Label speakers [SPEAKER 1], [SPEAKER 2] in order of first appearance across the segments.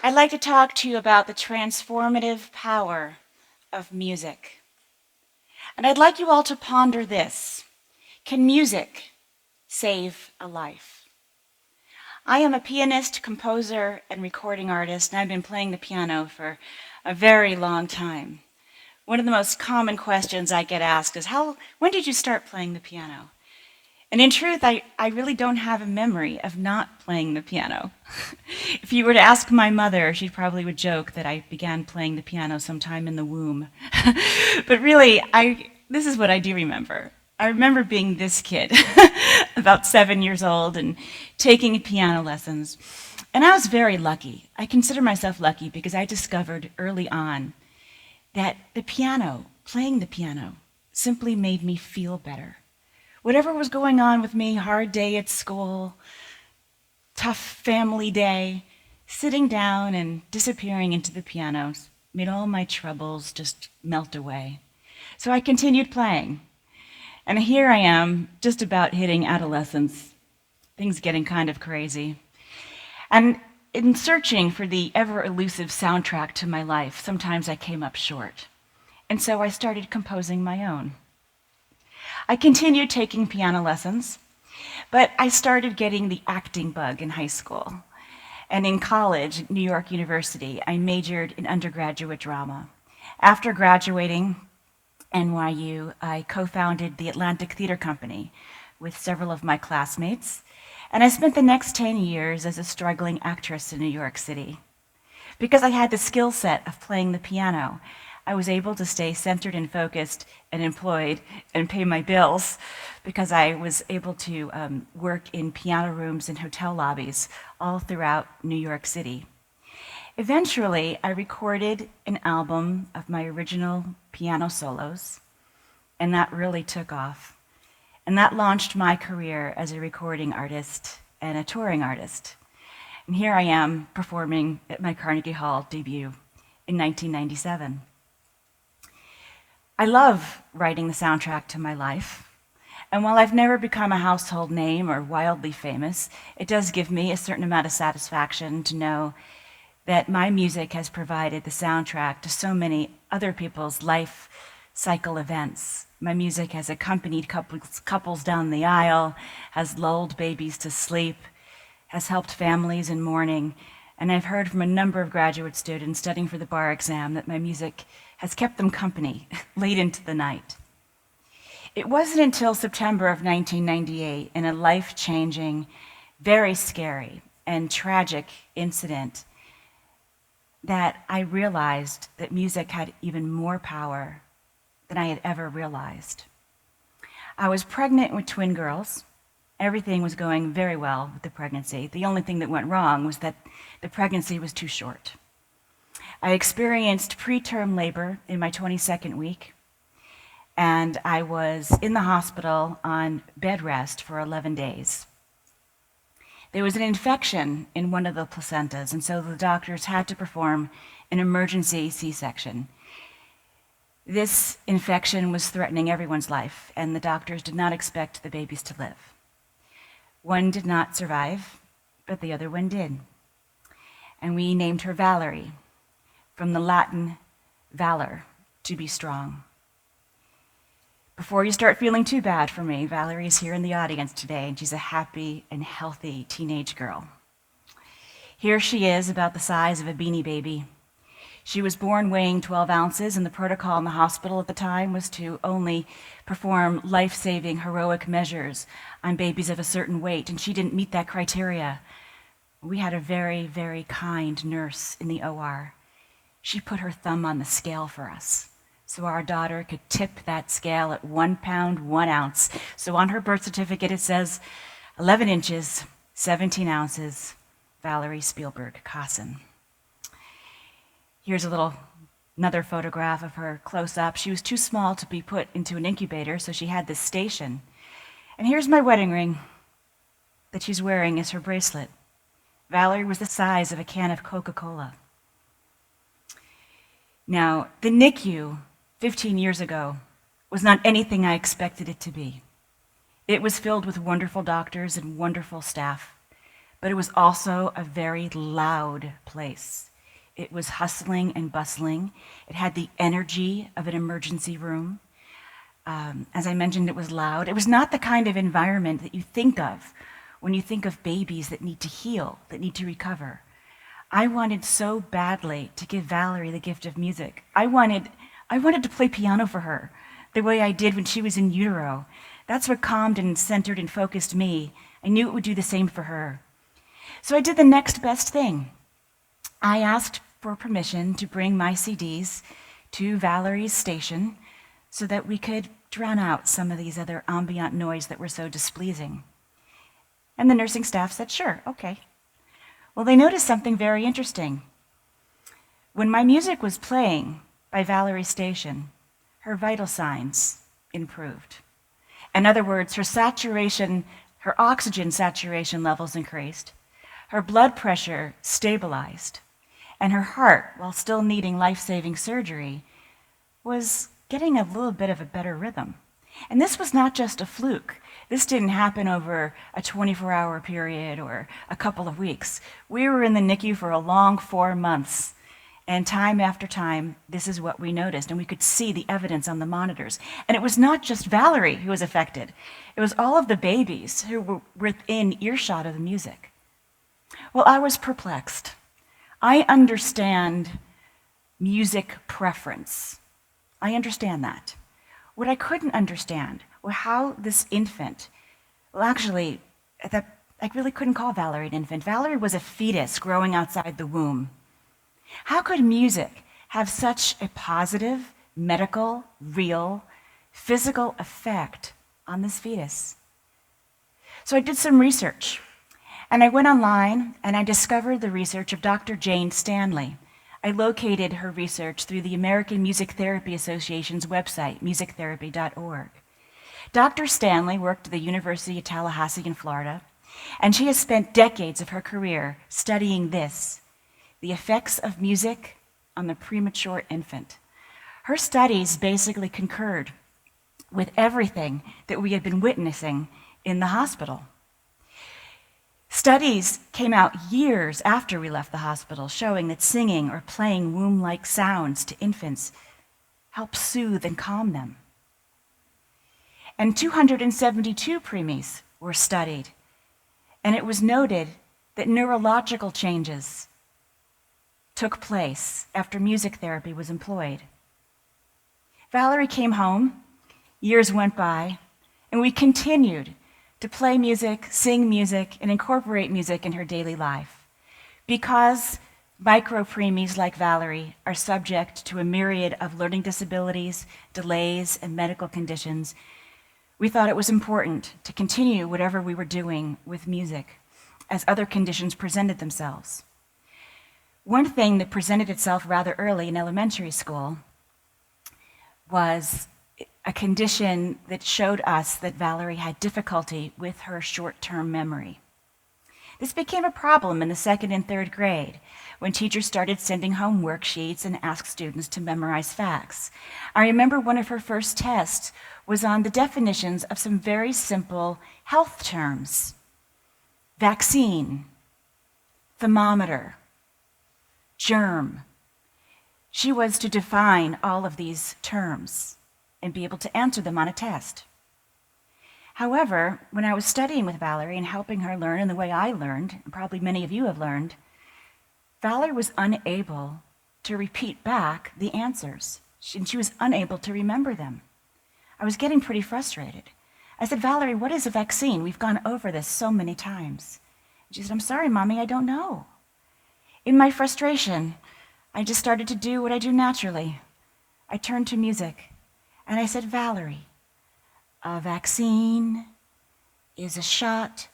[SPEAKER 1] I'd like to talk to you about the transformative power of music. And I'd like you all to ponder this. Can music save a life? I am a pianist, composer, and recording artist, and I've been playing the piano for a very long time. One of the most common questions I get asked is, when did you start playing the piano? And in truth, I really don't have a memory of not playing the piano. If you were to ask my mother, she probably would joke that I began playing the piano sometime in the womb. But really, this is what I do remember. I remember being this kid, about 7 years old, and taking piano lessons. And I was very lucky. I consider myself lucky because I discovered early on that the piano, playing the piano, simply made me feel better. Whatever was going on with me, hard day at school, tough family day, sitting down and disappearing into the piano made all my troubles just melt away. So I continued playing. And here I am, just about hitting adolescence, things getting kind of crazy. And in searching for the ever-elusive soundtrack to my life, sometimes I came up short. And so I started composing my own. I continued taking piano lessons, but I started getting the acting bug in high school. And in college, at New York University, I majored in undergraduate drama. After graduating NYU, I co-founded the Atlantic Theater Company with several of my classmates, and I spent the next 10 years as a struggling actress in New York City. Because I had the skill set of playing the piano, I was able to stay centered and focused and employed and pay my bills because I was able to work in piano rooms and hotel lobbies all throughout New York City. Eventually, I recorded an album of my original piano solos, and that really took off. And that launched my career as a recording artist and a touring artist. And here I am performing at my Carnegie Hall debut in 1997. I love writing the soundtrack to my life. And while I've never become a household name or wildly famous, it does give me a certain amount of satisfaction to know that my music has provided the soundtrack to so many other people's life cycle events. My music has accompanied couples down the aisle, has lulled babies to sleep, has helped families in mourning, and I've heard from a number of graduate students studying for the bar exam that my music has kept them company late into the night. It wasn't until September of 1998, in a life-changing, very scary, and tragic incident, that I realized that music had even more power than I had ever realized. I was pregnant with twin girls. Everything was going very well with the pregnancy. The only thing that went wrong was that the pregnancy was too short. I experienced preterm labor in my 22nd week, and I was in the hospital on bed rest for 11 days. There was an infection in one of the placentas, and so the doctors had to perform an emergency C-section. This infection was threatening everyone's life, and the doctors did not expect the babies to live. One did not survive, but the other one did. And we named her Valerie, from the Latin valor, to be strong. Before you start feeling too bad for me, Valerie's here in the audience today, and she's a happy and healthy teenage girl. Here she is, about the size of a Beanie Baby. She was born weighing 12 ounces, and the protocol in the hospital at the time was to only perform life-saving, heroic measures on babies of a certain weight, and she didn't meet that criteria. We had a very, very kind nurse in the OR. She put her thumb on the scale for us, so our daughter could tip that scale at 1 pound, 1 ounce. So on her birth certificate it says 11 inches, 17 ounces, Valerie Spielberg, Kassen. Here's another photograph of her close up. She was too small to be put into an incubator, so she had this station. And here's my wedding ring that she's wearing as her bracelet. Valerie was the size of a can of Coca-Cola. Now, the NICU 15 years ago was not anything I expected it to be. It was filled with wonderful doctors and wonderful staff, but it was also a very loud place. It was hustling and bustling. It had the energy of an emergency room. As I mentioned, it was loud. It was not the kind of environment that you think of when you think of babies that need to heal, that need to recover. I wanted so badly to give Valerie the gift of music. I wanted to play piano for her the way I did when she was in utero. That's what calmed and centered and focused me. I knew it would do the same for her. So I did the next best thing. I asked for permission to bring my CDs to Valerie's station so that we could drown out some of these other ambient noise that were so displeasing. And the nursing staff said, sure, okay. Well, they noticed something very interesting. When my music was playing by Valerie's station, her vital signs improved. In other words, her oxygen saturation levels increased, her blood pressure stabilized, and her heart, while still needing life-saving surgery, was getting a little bit of a better rhythm. And this was not just a fluke. This didn't happen over a 24-hour period or a couple of weeks. We were in the NICU for a long 4 months. And time after time, this is what we noticed. And we could see the evidence on the monitors. And it was not just Valerie who was affected. It was all of the babies who were within earshot of the music. Well, I was perplexed. I understand music preference. I understand that. What I couldn't understand was how this infant, I really couldn't call Valerie an infant. Valerie was a fetus growing outside the womb. How could music have such a positive, medical, real, physical effect on this fetus? So I did some research, and I went online and I discovered the research of Dr. Jane Stanley. I located her research through the American Music Therapy Association's website, musictherapy.org. Dr. Stanley worked at the University of Tallahassee in Florida, and she has spent decades of her career studying this, the effects of music on the premature infant. Her studies basically concurred with everything that we had been witnessing in the hospital. Studies came out years after we left the hospital showing that singing or playing womb-like sounds to infants helps soothe and calm them. And 272 preemies were studied, and it was noted that neurological changes took place after music therapy was employed. Valerie came home, years went by, and we continued to play music, sing music, and incorporate music in her daily life. Because micro-preemies like Valerie are subject to a myriad of learning disabilities, delays, and medical conditions, we thought it was important to continue whatever we were doing with music as other conditions presented themselves. One thing that presented itself rather early in elementary school was a condition that showed us that Valerie had difficulty with her short-term memory. This became a problem in the 2nd and 3rd grade when teachers started sending home worksheets and asked students to memorize facts. I remember one of her first tests was on the definitions of some very simple health terms: vaccine, thermometer, germ. She was to define all of these terms and be able to answer them on a test. However, when I was studying with Valerie and helping her learn in the way I learned, and probably many of you have learned, Valerie was unable to repeat back the answers, and she was unable to remember them. I was getting pretty frustrated. I said, Valerie, what is a vaccine? We've gone over this so many times. She said, I'm sorry, Mommy, I don't know. In my frustration, I just started to do what I do naturally. I turned to music, and I said, Valerie, a vaccine is a shot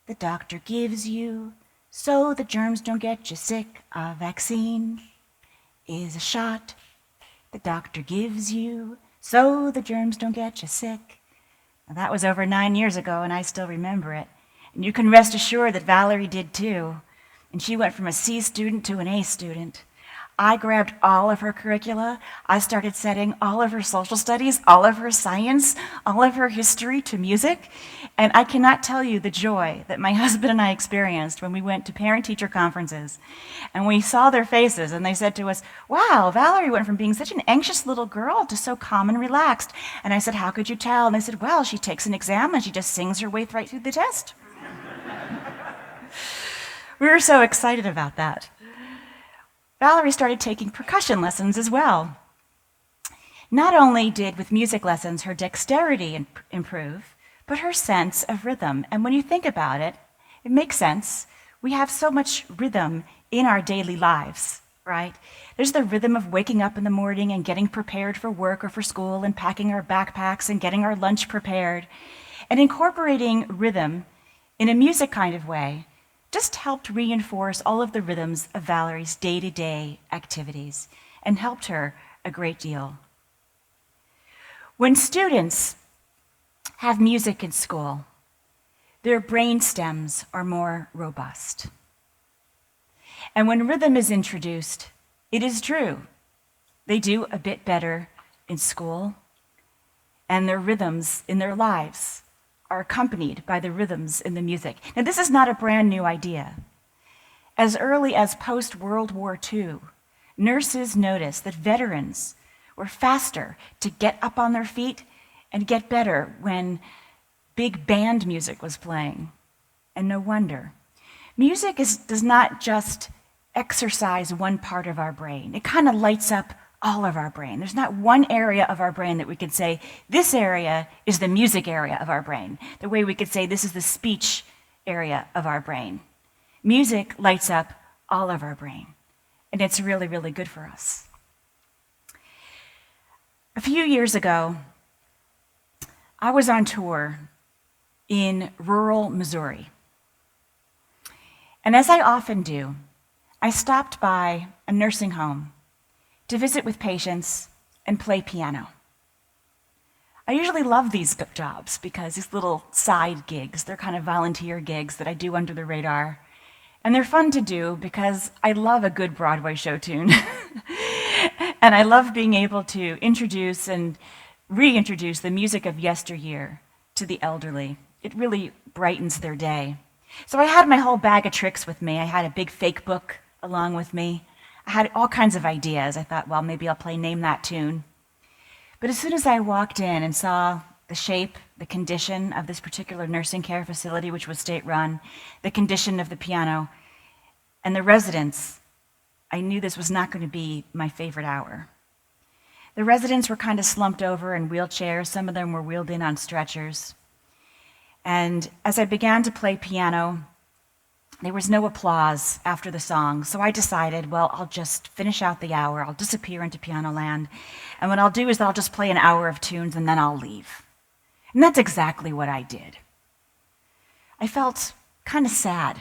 [SPEAKER 1] the doctor gives you so the germs don't get you sick. A vaccine is a shot the doctor gives you so the germs don't get you sick. Now, that was over 9 years ago, and I still remember it. And you can rest assured that Valerie did too. And she went from a C student to an A student. I grabbed all of her curricula. I started setting all of her social studies, all of her science, all of her history to music. And I cannot tell you the joy that my husband and I experienced when we went to parent-teacher conferences. And we saw their faces, and they said to us, "Wow, Valerie went from being such an anxious little girl to so calm and relaxed." And I said, "How could you tell?" And they said, "Well, she takes an exam and she just sings her way right through the test." We were so excited about that. Valerie started taking percussion lessons as well. Not only did, with music lessons, her dexterity improve, but her sense of rhythm. And when you think about it, it makes sense. We have so much rhythm in our daily lives, right? There's the rhythm of waking up in the morning and getting prepared for work or for school and packing our backpacks and getting our lunch prepared. And incorporating rhythm in a music kind of way just helped reinforce all of the rhythms of Valerie's day-to-day activities and helped her a great deal. When students have music in school, their brain stems are more robust. And when rhythm is introduced, it is true, they do a bit better in school, and their rhythms in their lives are accompanied by the rhythms in the music. Now, this is not a brand new idea. As early as post-World War II, nurses noticed that veterans were faster to get up on their feet and get better when big band music was playing. And no wonder. Music does not just exercise one part of our brain. It kind of lights up all of our brain. There's not one area of our brain that we could say, this area is the music area of our brain. The way we could say this is the speech area of our brain. Music lights up all of our brain, and it's really, really good for us. A few years ago, I was on tour in rural Missouri. And as I often do, I stopped by a nursing home to visit with patients and play piano. I usually love these jobs because these little side gigs, they're kind of volunteer gigs that I do under the radar. And they're fun to do because I love a good Broadway show tune. And I love being able to introduce and reintroduce the music of yesteryear to the elderly. It really brightens their day. So I had my whole bag of tricks with me. I had a big fake book along with me. I had all kinds of ideas. I thought, well, maybe I'll play Name That Tune. But as soon as I walked in and saw the shape, the condition of this particular nursing care facility, which was state-run, the condition of the piano, and the residents, I knew this was not going to be my favorite hour. The residents were kind of slumped over in wheelchairs. Some of them were wheeled in on stretchers. And as I began to play piano, there was no applause after the song, so I decided, well, I'll just finish out the hour, I'll disappear into piano land, and what I'll do is I'll just play an hour of tunes and then I'll leave. And that's exactly what I did. I felt kind of sad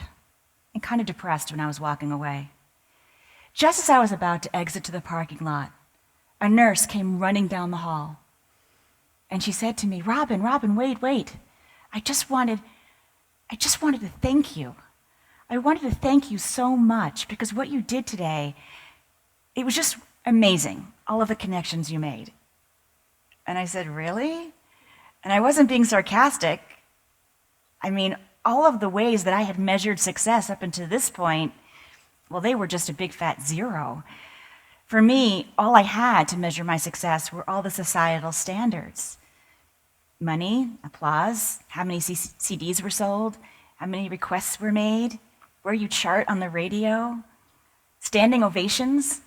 [SPEAKER 1] and kind of depressed when I was walking away. Just as I was about to exit to the parking lot, a nurse came running down the hall, and she said to me, Robin, wait. I just wanted to thank you. I wanted to thank you so much because what you did today, it was just amazing, all of the connections you made. And I said, really? And I wasn't being sarcastic. I mean, all of the ways that I had measured success up until this point, well, they were just a big fat zero. For me, all I had to measure my success were all the societal standards. Money, applause, how many CDs were sold, how many requests were made, where you chart on the radio, standing ovations.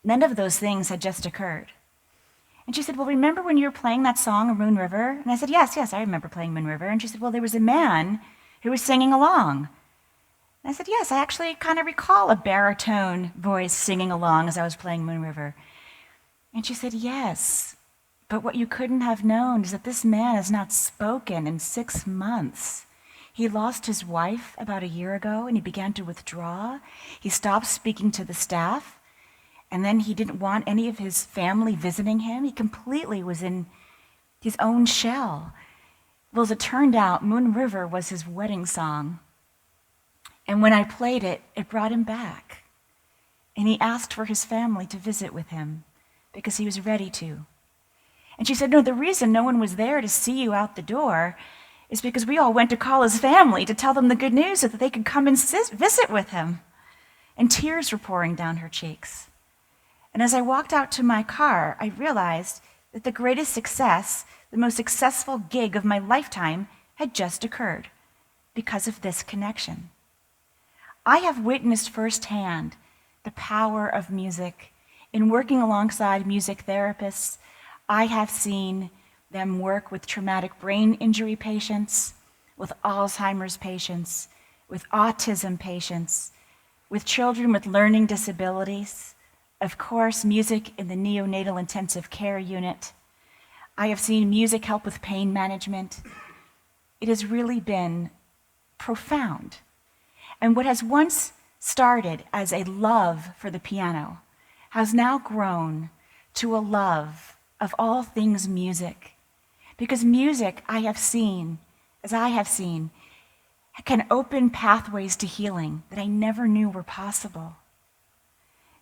[SPEAKER 1] None of those things had just occurred. And she said, well, remember when you were playing that song, Moon River? And I said, yes, I remember playing Moon River. And she said, well, there was a man who was singing along. And I said, yes, I actually kind of recall a baritone voice singing along as I was playing Moon River. And she said, yes, but what you couldn't have known is that this man has not spoken in 6 months. He lost his wife about a year ago, and he began to withdraw. He stopped speaking to the staff, and then he didn't want any of his family visiting him. He completely was in his own shell. Well, as it turned out, Moon River was his wedding song. And when I played it, it brought him back. And he asked for his family to visit with him because he was ready to. And she said, no, the reason no one was there to see you out the door is because we all went to call his family to tell them the good news so that they could come and visit with him. And tears were pouring down her cheeks. And as I walked out to my car, I realized that the greatest success, the most successful gig of my lifetime, had just occurred because of this connection. I have witnessed firsthand the power of music. In working alongside music therapists, I have seen them work with traumatic brain injury patients, with Alzheimer's patients, with autism patients, with children with learning disabilities, of course, music in the neonatal intensive care unit. I have seen music help with pain management. It has really been profound. And what has once started as a love for the piano has now grown to a love of all things music. Because music, I have seen, can open pathways to healing that I never knew were possible.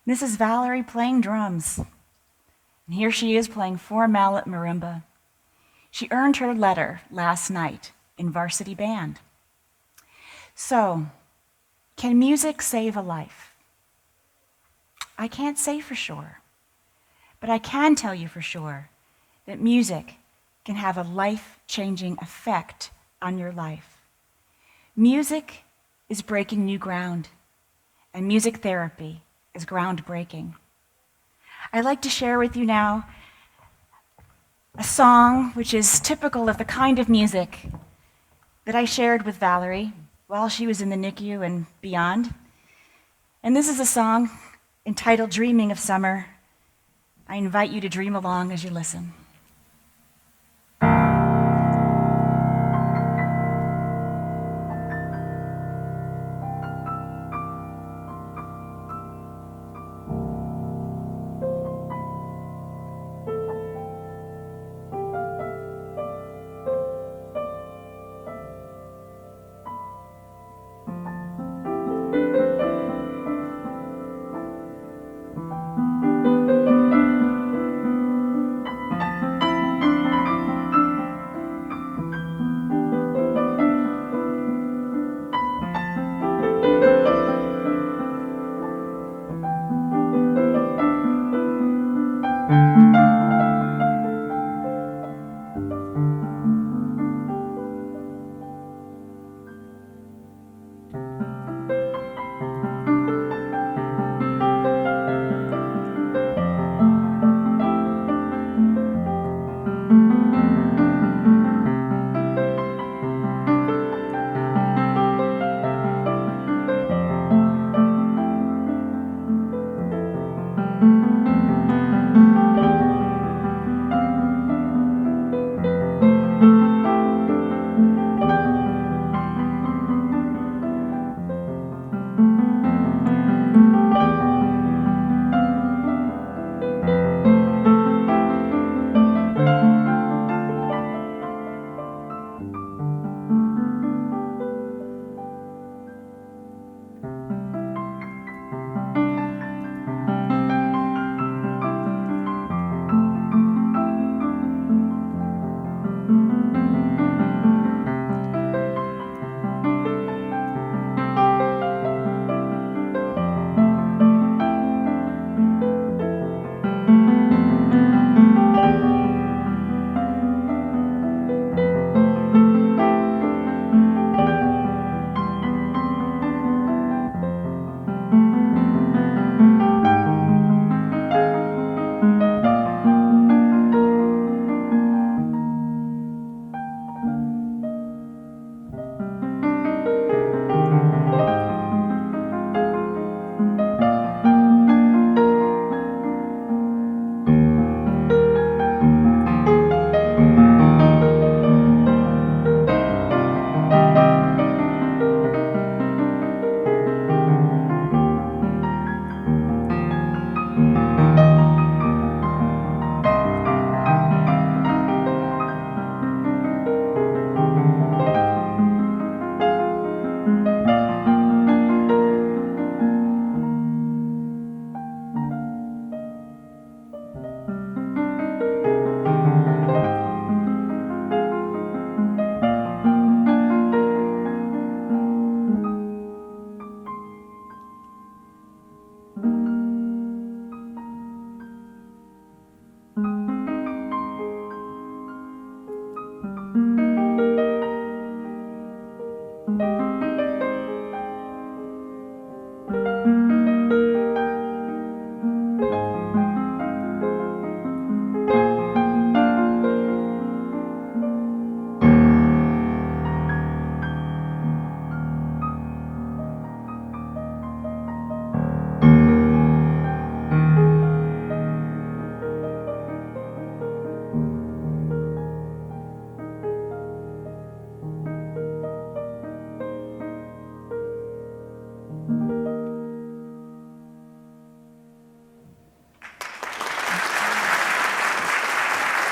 [SPEAKER 1] This is Valerie playing drums. And here she is playing 4-mallet marimba. She earned her letter last night in varsity band. So, can music save a life? I can't say for sure, but I can tell you for sure that music can have a life-changing effect on your life. Music is breaking new ground, and music therapy is groundbreaking. I'd like to share with you now a song which is typical of the kind of music that I shared with Valerie while she was in the NICU and beyond. And this is a song entitled Dreaming of Summer. I invite you to dream along as you listen.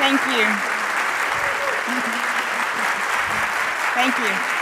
[SPEAKER 1] Thank you. Thank you.